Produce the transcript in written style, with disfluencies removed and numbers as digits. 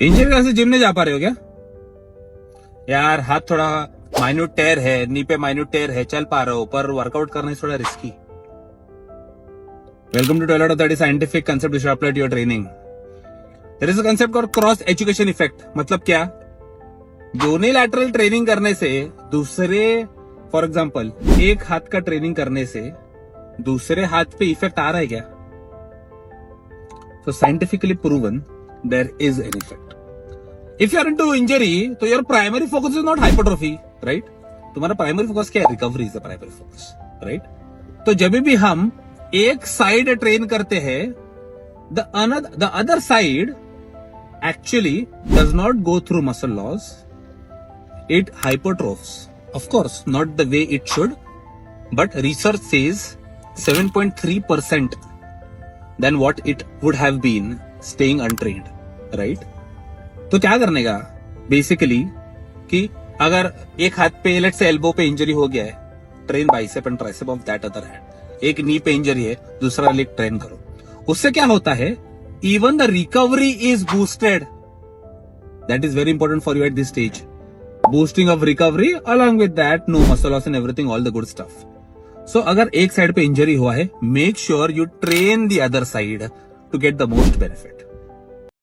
Injury वजह से gym नहीं जा पा रहे हो क्या? यार हाथ थोड़ा माइन्यूट टेयर है, नी पे माइन्यूट टेयर है, चल पा रहे हो पर वर्कआउट करना थोड़ा risky. Welcome to toilet of the scientific concept which apply to your training. There is a concept called cross education effect. मतलब क्या? यूनिलैटरल ट्रेनिंग करने से दूसरे, फॉर एग्जांपल एक हाथ का ट्रेनिंग करने से दूसरे हाथ पे इफेक्ट आ रहा है क्या? So scientifically proven there is an effect. If you are into injury, तो your primary focus is not hypertrophy, right? तुम्हारा primary focus क्या है? Recovery is the primary focus, right? तो जब भी हम एक साइड ट्रेन करते हैं, the other side actually does not go through muscle loss. It hypertrophs. Of course, not the way it should, but research says 7.3% than what it would have been staying untrained, right? तो क्या करने का basically कि अगर एक हाथ पे let's say elbow पे इंजरी हो गया है, train bicep and tricep of that other hand. एक नी पे इंजरी है, दूसरा लेग ट्रेन करो। उससे क्या होता है? Even the recovery is boosted. That is very important for you at this stage. Boosting of recovery along with that no muscle loss and everything, all the good stuff. So अगर एक side पे injury हुआ है, make sure you train the other side to get the most benefit.